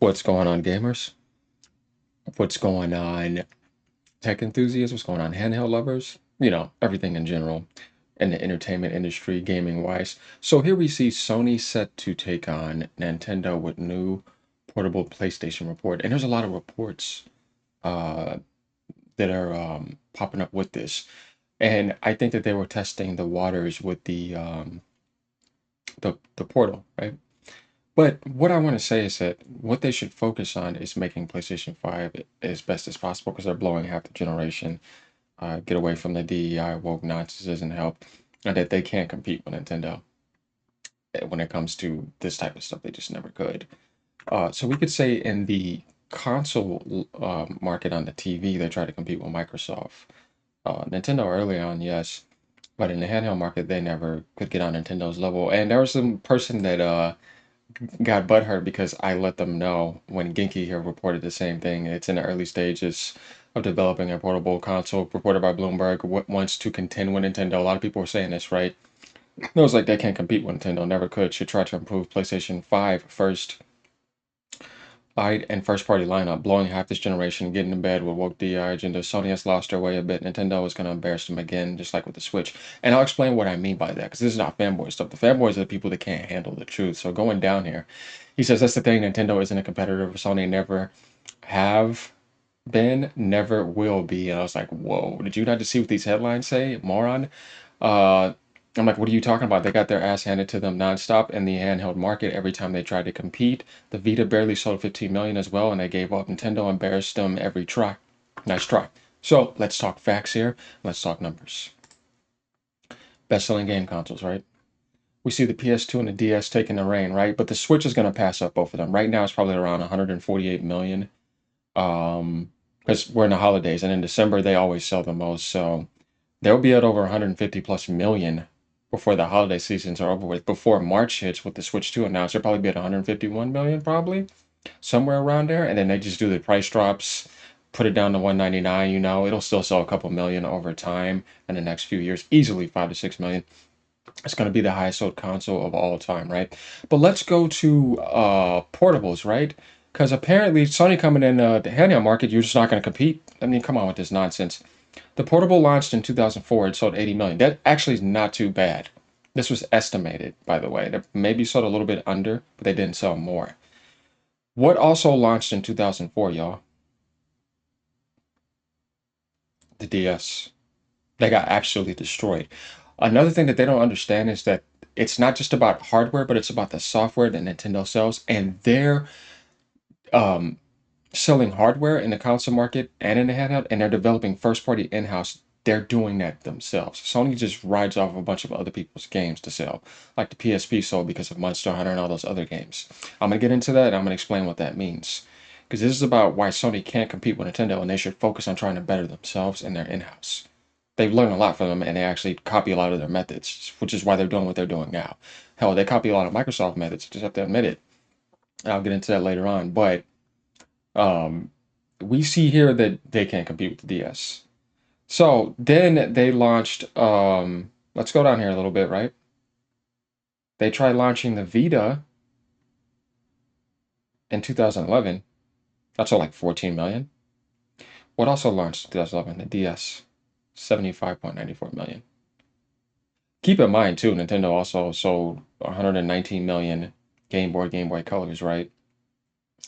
What's going on, gamers? What's going on, tech enthusiasts? What's going on, handheld lovers? Everything in general in the entertainment industry, gaming wise. So here we see Sony set to take on Nintendo with new portable PlayStation report. And there's a lot of reports uh, that are popping up with this. And I think that they were testing the waters with the portal, right? But what I want to say is that what they should focus on is making PlayStation 5 as best as possible because they're blowing half the generation. Get away from the DEI woke nonsense doesn't help, and that they can't compete with Nintendo when it comes to this type of stuff. They just never could. So we could say in the console market on the TV, they try to compete with Microsoft. Nintendo early on, yes, but in the handheld market, they never could get on Nintendo's level. And there was some person that got butthurt because I let them know when Genki here reported the same thing. It's in the early stages of developing a portable console, reported by Bloomberg, wants to contend with Nintendo. A lot of people were saying this, right? It was like they can't compete with Nintendo, never could. Should try to improve PlayStation 5 first. And first party lineup, blowing half this generation, getting in bed with woke DI agenda. Sony has lost their way a bit. Nintendo is going to embarrass them again, just like with the Switch. And I'll explain what I mean by that, because this is not fanboy stuff. The fanboys are the people that can't handle the truth. So going down here, he says that's the thing. Nintendo isn't a competitor for Sony. Never have been, never will be. And I was like, whoa, did you not just see what these headlines say, moron? Uh, I'm like, what are you talking about? They got their ass handed to them nonstop in the handheld market every time they tried to compete. The Vita barely sold 15 million as well, and they gave up. Nintendo embarrassed them every try. Nice try. So let's talk facts here. Let's talk numbers. Best-selling game consoles, right? We see the PS2 and the DS taking the reign, right? But the Switch is going to pass up both of them. Right now, it's probably around 148 million. Because we're in the holidays, and in December they always sell the most. So they'll be at over 150 plus million before the holiday seasons are over with. Before March hits with the Switch 2 announced, they'll probably be at 151 million, probably somewhere around there. And then they just do the price drops, put it down to 199. It'll still sell a couple million over time in the next few years, easily 5 to 6 million. It's going to be the highest sold console of all time, right? But let's go to portables, right? Because apparently Sony coming in the handheld market, you're just not going to compete. I mean, come on with this nonsense. The portable launched in 2004. It sold 80 million. That actually is not too bad. This was estimated, by the way. They maybe sold a little bit under, but they didn't sell more. What also launched in 2004, y'all? The DS. They got absolutely destroyed. Another thing that they don't understand is that it's not just about hardware, but it's about the software that Nintendo sells, and they're um, selling hardware in the console market and in the handheld, and they're developing first party in house. They're doing that themselves. Sony just rides off a bunch of other people's games to sell, like the PSP sold because of Monster Hunter and all those other games. I'm gonna get into that and I'm gonna explain what that means. Because this is about why Sony can't compete with Nintendo and they should focus on trying to better themselves and their in house. They've learned a lot from them and they actually copy a lot of their methods, which is why they're doing what they're doing now. Hell, they copy a lot of Microsoft methods, just have to admit it. I'll get into that later on. But um, we see here that they can't compete with the DS. So then they launched, let's go down here a little bit, right? They tried launching the Vita in 2011. That's all like 14 million. What also launched in 2011? The DS, 75.94 million. Keep in mind, too, Nintendo also sold 119 million Game Boy Colors, right?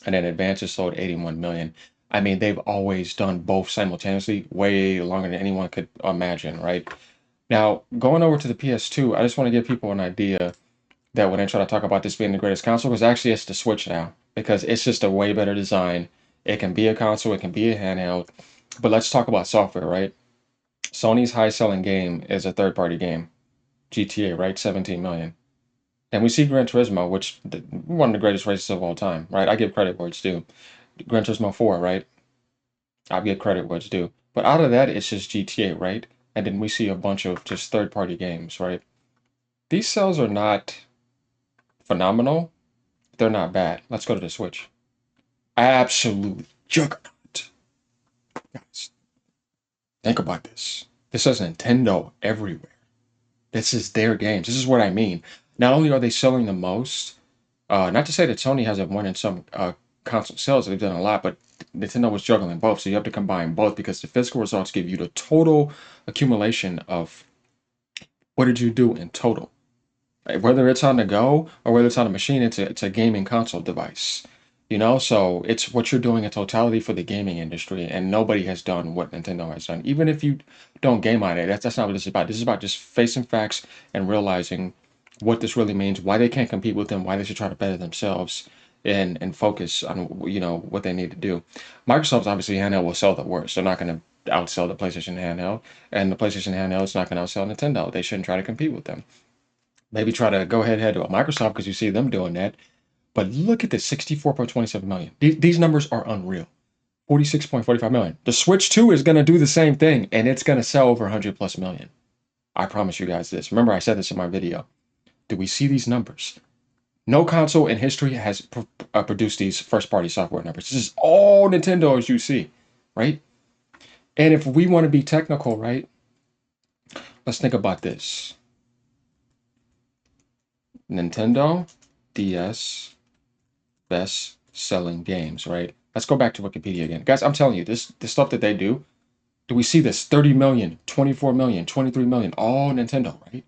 And then Advances sold 81 million. I mean, they've always done both simultaneously, way longer than anyone could imagine, right? Now, going over to the PS2, I just want to give people an idea that when I try to talk about this being the greatest console, because actually it's the Switch now, because it's just a way better design. It can be a console, it can be a handheld. But let's talk about software, right? Sony's high selling game is a third party game, GTA, right? 17 million. And we see Gran Turismo, which one of the greatest races of all time, right? I give credit where it's due. Gran Turismo 4, right? I give credit where it's due. But out of that, it's just GTA, right? And then we see a bunch of just third party games, right? These sales are not phenomenal. They're not bad. Let's go to the Switch. Absolute juggernaut. Guys, think about this. This says Nintendo everywhere. This is their games. This is what I mean. Not only are they selling the most, not to say that Sony hasn't won in some console sales. They've done a lot, but Nintendo was juggling both. So you have to combine both because the physical results give you the total accumulation of what did you do in total. Whether it's on the go or whether it's on a machine, it's a gaming console device. So it's what you're doing in totality for the gaming industry, and nobody has done what Nintendo has done. Even if you don't game on it, that's not what this is about. This is about just facing facts and realizing what this really means, why they can't compete with them, why they should try to better themselves, and focus on what they need to do. Microsoft's obviously handheld will sell the worst. They're not going to outsell the PlayStation handheld, and the PlayStation handheld is not going to outsell Nintendo. They shouldn't try to compete with them. Maybe try to go head to a Microsoft because you see them doing that. But look at this 64.27 million. These numbers are unreal. 46.45 million. The Switch 2 is going to do the same thing, and it's going to sell over 100 plus million. I promise you guys this. Remember, I said this in my video. Do we see these numbers? No console in history has produced these first party software numbers. This is all Nintendo as you see, right? And if we want to be technical, right, let's think about this. Nintendo DS best selling games, right? Let's go back to Wikipedia again. Guys, I'm telling you, the stuff that they do we see this 30 million, 24 million, 23 million, all Nintendo, right?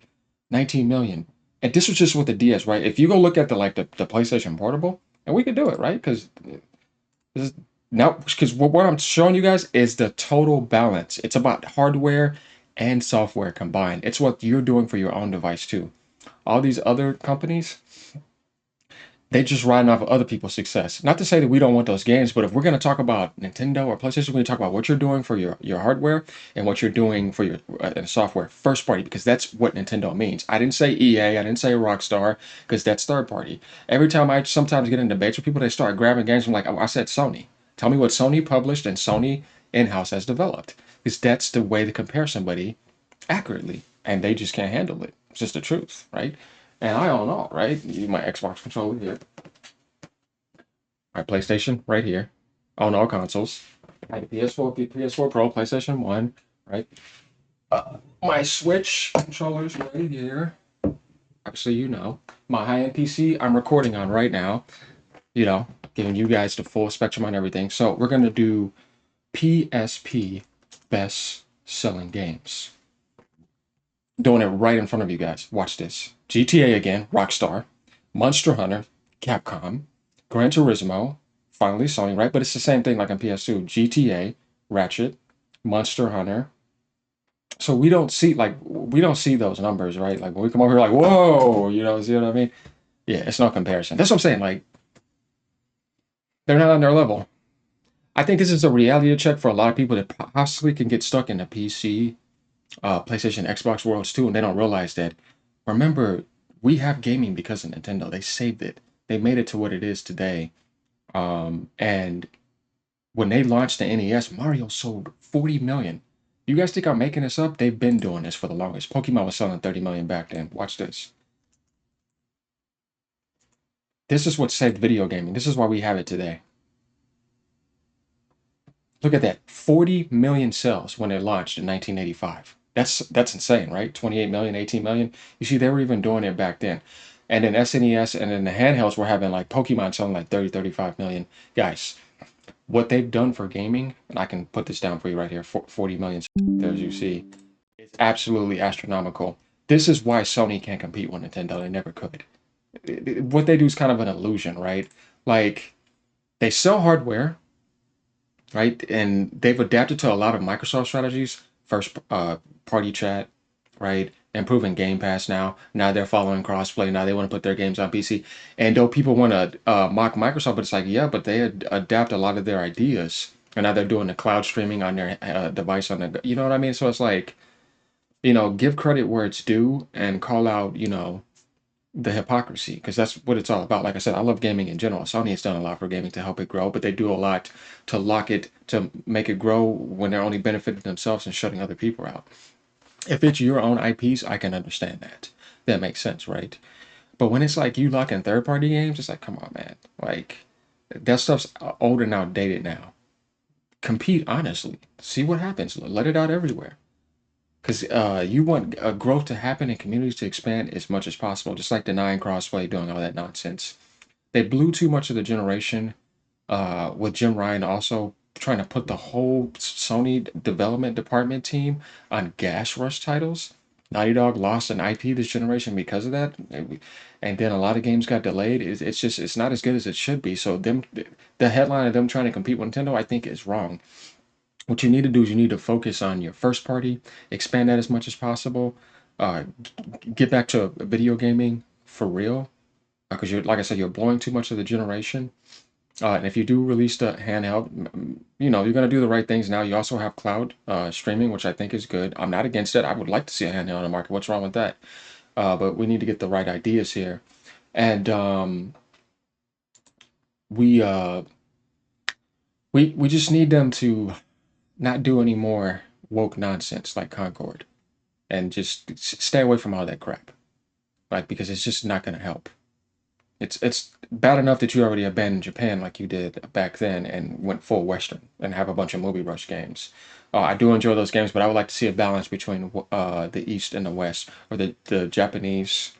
19 million. And this was just with the DS, right? If you go look at the PlayStation Portable, and we could do it, right? Because this is now because what I'm showing you guys is the total balance. It's about hardware and software combined. It's what you're doing for your own device too. All these other companies, they just riding off of other people's success. Not to say that we don't want those games, but if we're going to talk about Nintendo or PlayStation, we're going to talk about what you're doing for your hardware and what you're doing for your software first party, because that's what Nintendo means. I didn't say EA, I didn't say Rockstar, because that's third party. Every time I sometimes get in debates with people, they start grabbing games. I'm like, oh, I said Sony. Tell me what Sony published and Sony in-house has developed, because that's the way to compare somebody accurately, and they just can't handle it. It's just the truth, right? And I own all, right? My Xbox controller here, my PlayStation right here. I own all consoles. I have PS4, PS4 Pro, PlayStation 1, right? My Switch controllers right here. Obviously, my high-end PC I'm recording on right now. Giving you guys the full spectrum on everything. So we're gonna do PSP best selling games. Doing it right in front of you guys. Watch this. GTA again, Rockstar, Monster Hunter, Capcom, Gran Turismo, finally Sony, right? But it's the same thing like on PS2. GTA, Ratchet, Monster Hunter. So we don't see those numbers, right? Like when we come over here, like, whoa, see what I mean? Yeah, it's no comparison. That's what I'm saying. Like, they're not on their level. I think this is a reality check for a lot of people that possibly can get stuck in the PC, PlayStation, Xbox worlds too, and they don't realize that. Remember, we have gaming because of Nintendo. They saved it. They made it to what it is today. And when they launched the NES, Mario sold 40 million. You guys think I'm making this up? They've been doing this for the longest. Pokemon was selling 30 million back then. Watch this. This is what saved video gaming. This is why we have it today. Look at that. 40 million sales when it launched in 1985. That's insane, right? 28 million, 18 million. You see, they were even doing it back then. And then SNES and then the handhelds were having like Pokemon selling like 30, 35 million. Guys, what they've done for gaming, and I can put this down for you right here, 40 million there as you see, it's absolutely astronomical. This is why Sony can't compete with Nintendo. They never could. What they do is kind of an illusion, right? Like, they sell hardware, right? And they've adapted to a lot of Microsoft strategies. First party chat, right? Improving Game Pass now. Now they're following crossplay. Now they want to put their games on PC. And though people want to mock Microsoft, but it's like, yeah, but they adapt a lot of their ideas. And now they're doing the cloud streaming on their device on the, you know what I mean? So it's like, give credit where it's due and call out, the hypocrisy, because that's what it's all about. Like I said, I love gaming in general. Sony has done a lot for gaming to help it grow, but they do a lot to lock it, to make it grow when they're only benefiting themselves and shutting other people out. If it's your own IPs, I can understand that. That makes sense, right? But when it's like you lock in third party games, it's like, come on, man. Like, that stuff's old and outdated now. Compete honestly. See what happens. Let it out everywhere. Because you want growth to happen and communities to expand as much as possible, just like denying crossplay, doing all that nonsense. They blew too much of the generation with Jim Ryan also trying to put the whole Sony development department team on gas rush titles. Naughty Dog lost an IP this generation because of that, and then a lot of games got delayed. It's just it's not as good as it should be. So the headline of them trying to compete with Nintendo, I think, is wrong. What you need to do is you need to focus on your first party, expand that as much as possible, uh, get back to video gaming for real, because you're like I said, you're blowing too much of the generation. And if you do release the handheld, you're going to do the right things now. You also have cloud streaming, which I think is good. I'm not against it. I would like to see a handheld on the market. What's wrong with that? But we need to get the right ideas here. And we, uh, we just need them to not do any more woke nonsense like Concord and just stay away from all that crap. Like, because it's just not going to help. It's bad enough that you already abandoned Japan like you did back then and went full Western and have a bunch of movie rush games. I do enjoy those games, but I would like to see a balance between the East and the West, or the Japanese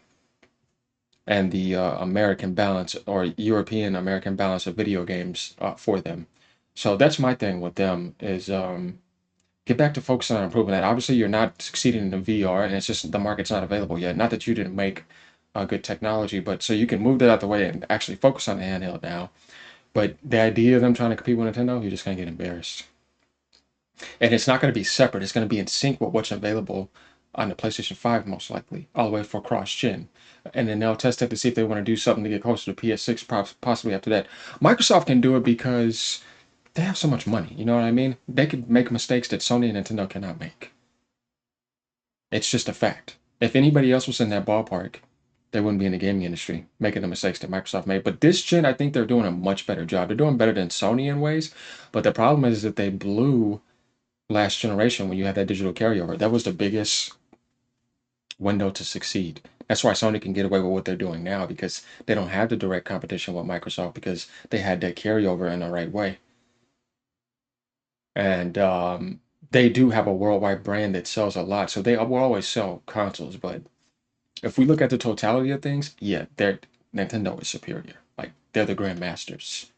and the American balance, or European American balance of video games for them. So that's my thing with them is get back to focusing on improving that. Obviously, you're not succeeding in VR, and it's just the market's not available yet. Not that you didn't make good technology, but so you can move that out the way and actually focus on the handheld now. But the idea of them trying to compete with Nintendo, you're just gonna get embarrassed. And it's not gonna be separate. It's gonna be in sync with what's available on the PlayStation 5, most likely, all the way for cross-gen. And then they'll test it to see if they want to do something to get closer to PS6, possibly after that. Microsoft can do it because they have so much money. You know what I mean? They could make mistakes that Sony and Nintendo cannot make. It's just a fact. If anybody else was in that ballpark, they wouldn't be in the gaming industry making the mistakes that Microsoft made. But this gen, I think they're doing a much better job. They're doing better than Sony in ways. But the problem is that they blew last generation when you had that digital carryover. That was the biggest window to succeed. That's why Sony can get away with what they're doing now, because they don't have the direct competition with Microsoft, because they had that carryover in the right way. And they do have a worldwide brand that sells a lot. So they will always sell consoles, but if we look at the totality of things, yeah, Nintendo is superior. Like they're the grandmasters,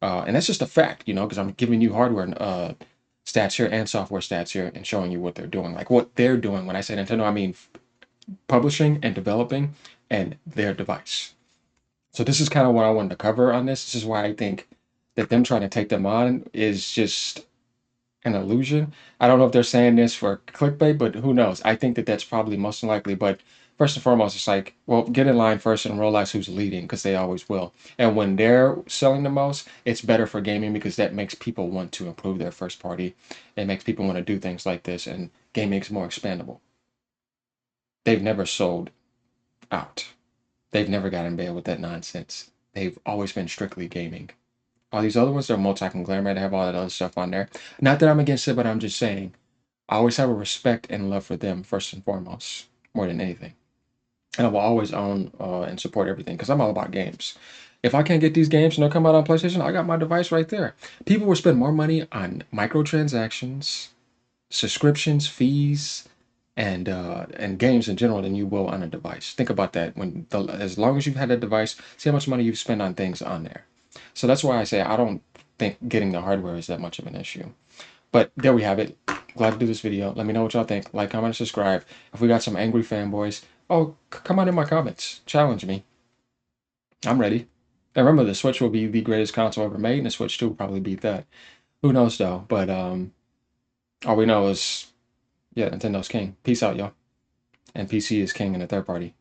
and that's just a fact, because I'm giving you hardware stats here and software stats here, and showing you what they're doing. Like what they're doing. When I say Nintendo, I mean publishing and developing, and their device. So this is kind of what I wanted to cover on this. This is why I think that them trying to take them on is just an illusion. I don't know if they're saying this for clickbait, but who knows? I think that that's probably most likely. But first and foremost, it's like, well, get in line first and realize who's leading, because they always will. And when they're selling the most, it's better for gaming, because that makes people want to improve their first party. It makes people want to do things like this, and gaming is more expandable. They've never sold out. They've never got in bed with that nonsense. They've always been strictly gaming. All these other ones are multi-conglomerate. They have all that other stuff on there. Not that I'm against it, but I'm just saying I always have a respect and love for them first and foremost, more than anything. And I will always own and support everything, because I'm all about games. If I can't get these games and they'll come out on PlayStation, I got my device right there. People will spend more money on microtransactions, subscriptions, fees, and games in general than you will on a device. Think about that. As long as you've had that device, see how much money you've spent on things on there. So that's why I say I don't think getting the hardware is that much of an issue. But there we have it. Glad to do this video. Let me know what y'all think. Like, comment, and subscribe. If we got some angry fanboys, come on in my comments. Challenge me. I'm ready. And remember, the Switch will be the greatest console ever made, and the Switch 2 will probably beat that. Who knows, though? But all we know is, yeah, Nintendo's king. Peace out, y'all. And PC is king in the third party.